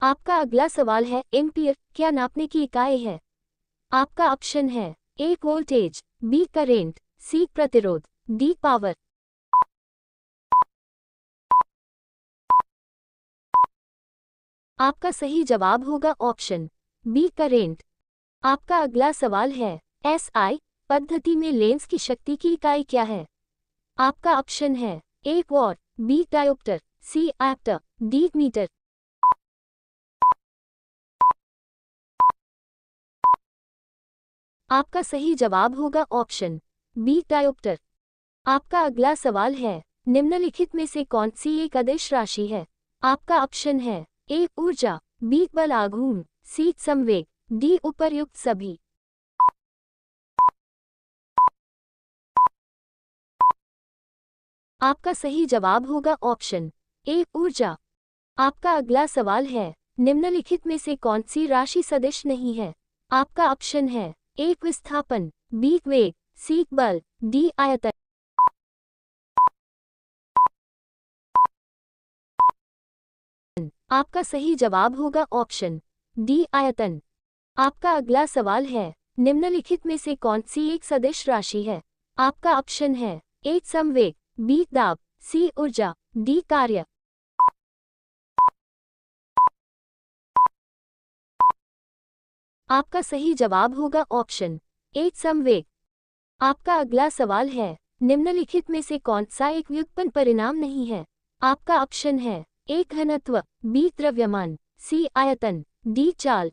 आपका अगला सवाल है, एम्पियर क्या नापने की इकाई है? आपका ऑप्शन है ए वोल्टेज, बी करेंट, सी प्रतिरोध, डी पावर। आपका सही जवाब होगा ऑप्शन बी करेंट। आपका अगला सवाल है, एसआई पद्धति में लेंस की शक्ति की इकाई क्या है? आपका ऑप्शन है A watt, B dioptre, C एप्टर, डी मीटर। आपका सही जवाब होगा ऑप्शन बी डायोप्टर। आपका अगला सवाल है, निम्नलिखित में से कौन सी एक अदिश राशि है? आपका ऑप्शन है ए ऊर्जा, बी बल आघूर्ण, सी संवेग, डी उपर्युक्त सभी। आपका सही जवाब होगा ऑप्शन ए ऊर्जा। आपका अगला सवाल है, निम्नलिखित में से कौन सी राशि सदिश नहीं है? आपका ऑप्शन है ए विस्थापन, बी वेग, सी बल, डी आयतन। आपका सही जवाब होगा ऑप्शन डी आयतन। आपका अगला सवाल है, निम्नलिखित में से कौन सी एक सदिश राशि है? आपका ऑप्शन है ए संवेग, बी दाब, सी ऊर्जा, डी कार्य। आपका सही जवाब होगा ऑप्शन ए संवेग। आपका अगला सवाल है, निम्नलिखित में से कौन सा एक व्युत्पन्न परिणाम नहीं है? आपका ऑप्शन है ए घनत्व, बी द्रव्यमान, सी आयतन, डी चाल।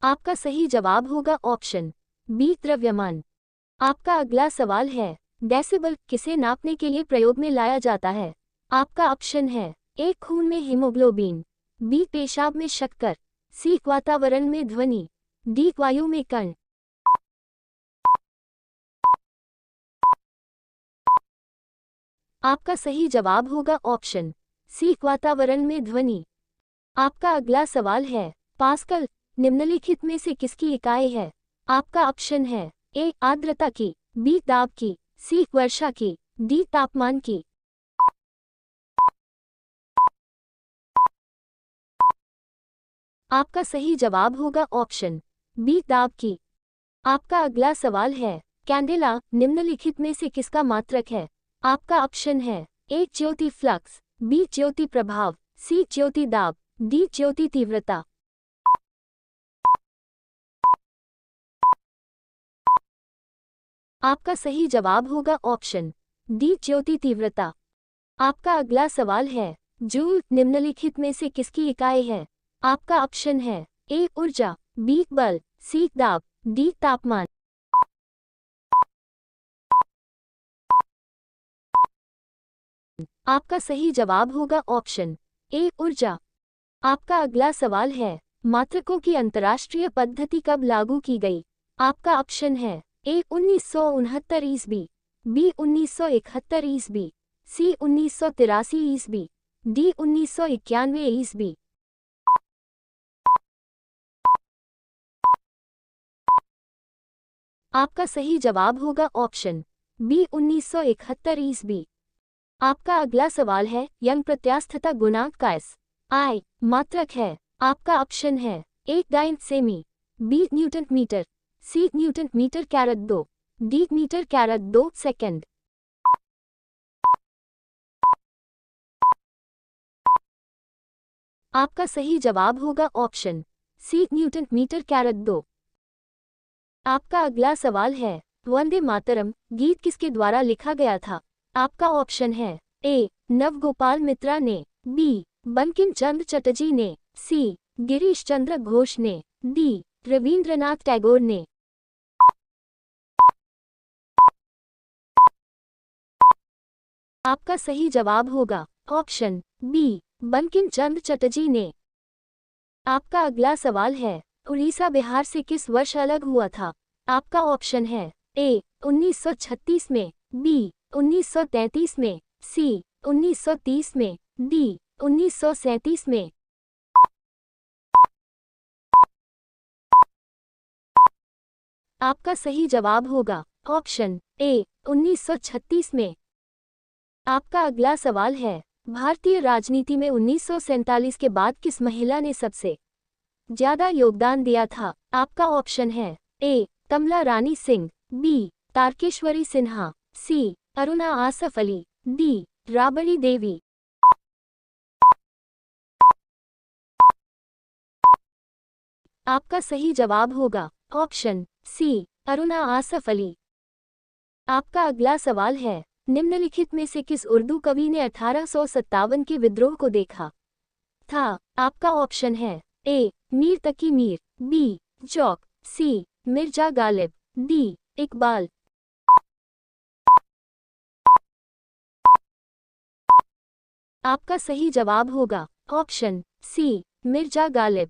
आपका सही जवाब होगा ऑप्शन बी द्रव्यमान। आपका अगला सवाल है, डेसिबल किसे नापने के लिए प्रयोग में लाया जाता है? आपका ऑप्शन है ए खून में हीमोग्लोबिन, बी पेशाब में शक्कर, सी वातावरण में ध्वनि, डी वायु में कण। आपका सही जवाब होगा ऑप्शन सी वातावरण में ध्वनि। आपका अगला सवाल है, पास्कल निम्नलिखित में से किसकी इकाई है? आपका ऑप्शन है ए आर्द्रता की, बी दाब की, सी वर्षा की, डी तापमान की। आपका सही जवाब होगा ऑप्शन बी दाब की। आपका अगला सवाल है, कैंडेला निम्नलिखित में से किसका मात्रक है? आपका ऑप्शन है ए ज्योति फ्लक्स, बी ज्योति प्रभाव, सी ज्योति दाब, डी ज्योति तीव्रता। आपका सही जवाब होगा ऑप्शन डी ज्योति तीव्रता। आपका अगला सवाल है, जूल निम्नलिखित में से किसकी इकाई है? आपका ऑप्शन है ए ऊर्जा, बी बल, सी दाब, डी तापमान। आपका सही जवाब होगा ऑप्शन ए ऊर्जा। आपका अगला सवाल है, मात्रकों की अंतर्राष्ट्रीय पद्धति कब लागू की गई? आपका ऑप्शन है ए 1969 ईस्वी, बी 1971 ईस्वी, सी 1983 ईस्वी, डी 1991 ईस्वी। आपका सही जवाब होगा ऑप्शन बी 1971 ईस्वी। आपका अगला सवाल है, यंग प्रत्यास्थता गुणांक का एस आई मात्रक है। आपका ऑप्शन है A dyne semi, B newton metre, C newton metre caret 2, D metre caret 2 second. आपका सही जवाब होगा option C newton metre caret 2। आपका अगला सवाल है, वंदे मातरम गीत किसके द्वारा लिखा गया था? आपका ऑप्शन है ए नवगोपाल मित्रा ने, बी बंकिम चंद्र चटर्जी ने, सी गिरीश चंद्र घोष ने, डी रविंद्रनाथ टैगोर ने। आपका सही जवाब होगा ऑप्शन बी बंकिम चंद्र चटर्जी ने। आपका अगला सवाल है, उड़ीसा बिहार से किस वर्ष अलग हुआ था? आपका ऑप्शन है ए 1936 में, बी 1933 में, सी 1930 में, डी 1937 में। आपका सही जवाब होगा ऑप्शन ए 1936 में। आपका अगला सवाल है, भारतीय राजनीति में 1947 के बाद किस महिला ने सबसे ज्यादा योगदान दिया था? आपका ऑप्शन है ए. कमला रानी सिंह, बी. तारकेश्वरी सिन्हा, सी. अरुणा आसफ अली, डी. राबड़ी देवी। आपका सही जवाब होगा ऑप्शन सी. अरुणा आसफ अली। आपका अगला सवाल है, निम्नलिखित में से किस उर्दू कवि ने 1857 के विद्रोह को देखा था? आपका ऑप्शन है ए. मीर तकी मीर, बी. चौक, सी. मिर्जा गालिब, डी. इकबाल। आपका सही जवाब होगा ऑप्शन सी. मिर्जा गालिब।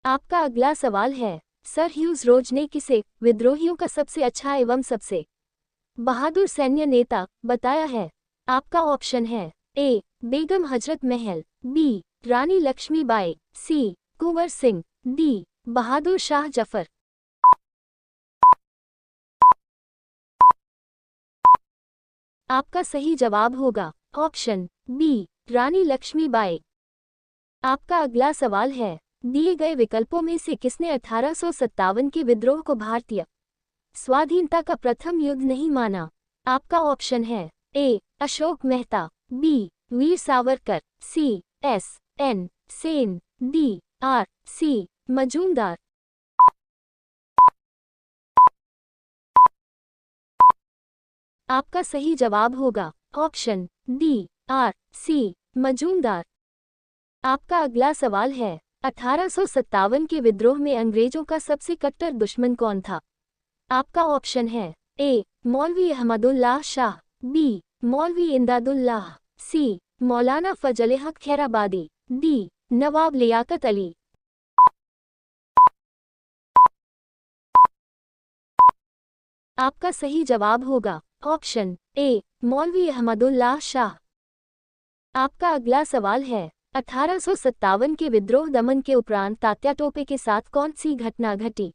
आपका अगला सवाल है, सर ह्यूज रोज ने किसे विद्रोहियों का सबसे अच्छा एवं सबसे बहादुर सैन्य नेता बताया है? आपका ऑप्शन है ए. बेगम हजरत महल, बी. रानी लक्ष्मीबाई, सी. कुंवर सिंह, डी. बहादुर शाह जफर। आपका सही जवाब होगा ऑप्शन बी. रानी लक्ष्मीबाई। आपका अगला सवाल है, दिए गए विकल्पों में से किसने 1857 के विद्रोह को भारतीय स्वाधीनता का प्रथम युद्ध नहीं माना? आपका ऑप्शन है A. Ashok Mehta, B. Veer Savarkar, C. S. N. Sen, D. R. C. Majumdar. आपका सही जवाब होगा option D. R. C. Majumdar. आपका अगला सवाल है, 1857 के विद्रोह में अंग्रेजों का सबसे कट्टर दुश्मन कौन था? आपका ऑप्शन है ए. मौलवी अहमदुल्लाह शाह, बी. मौलवी इमदादुल्लाह, सी. मौलाना फजल हक खैराबादी, डी. नवाब लियाकत अली। आपका सही जवाब होगा ऑप्शन ए. मौलवी अहमदुल्लाह शाह। आपका अगला सवाल है, 1857 के विद्रोह दमन के उपरांत तात्या टोपे के साथ कौन सी घटना घटी?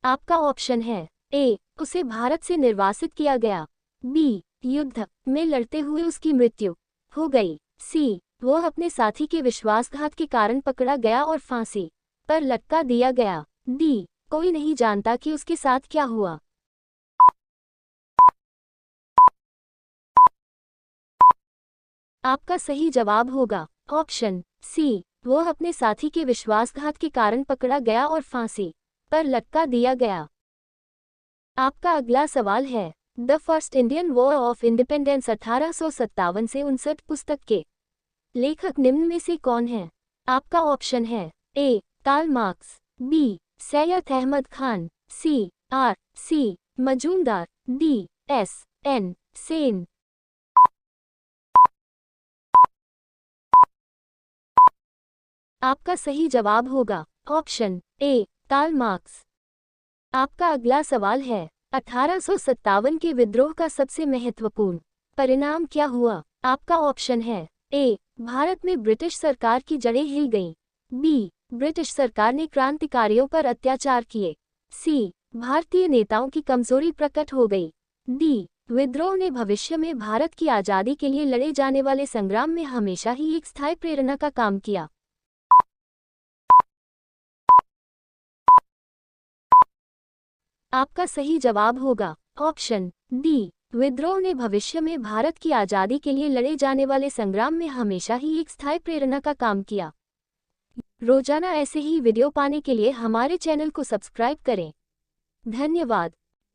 आपका ऑप्शन है ए. उसे भारत से निर्वासित किया गया, बी. युद्ध में लड़ते हुए उसकी मृत्यु हो गई, सी. वह अपने साथी के विश्वासघात के कारण पकड़ा गया और फांसी पर लटका दिया गया, डी. कोई नहीं जानता कि उसके साथ क्या हुआ। आपका सही जवाब होगा ऑप्शन सी. वह अपने साथी के विश्वासघात के कारण पकड़ा गया और फांसी पर लटका दिया गया। आपका अगला सवाल है, the first Indian war of independence 1857 से 59 पुस्तक के लेखक निम्न में से कौन है? आपका ऑप्शन है A. Karl Marx, B. Syed Ahmad Khan, C. R. C. Majumdar, D. S. N. Sen. आपका सही जवाब होगा ऑप्शन ए. Karl marks. आपका अगला सवाल है, 1857 के विद्रोह का सबसे महत्वपूर्ण परिणाम क्या हुआ? आपका ऑप्शन है ए. भारत में ब्रिटिश सरकार की जड़ें हिल गईं, बी. ब्रिटिश सरकार ने क्रांतिकारियों पर अत्याचार किए, सी. भारतीय नेताओं की कमजोरी प्रकट हो गई, डी. विद्रोह ने भविष्य में भारत की आज़ादी के लिए लड़े जाने वाले संग्राम में हमेशा ही एक स्थायी प्रेरणा का काम किया। आपका सही जवाब होगा ऑप्शन डी. विद्रोह ने भविष्य में भारत की आज़ादी के लिए लड़े जाने वाले संग्राम में हमेशा ही एक स्थायी प्रेरणा का काम किया। रोजाना ऐसे ही वीडियो पाने के लिए हमारे चैनल को सब्सक्राइब करें। धन्यवाद।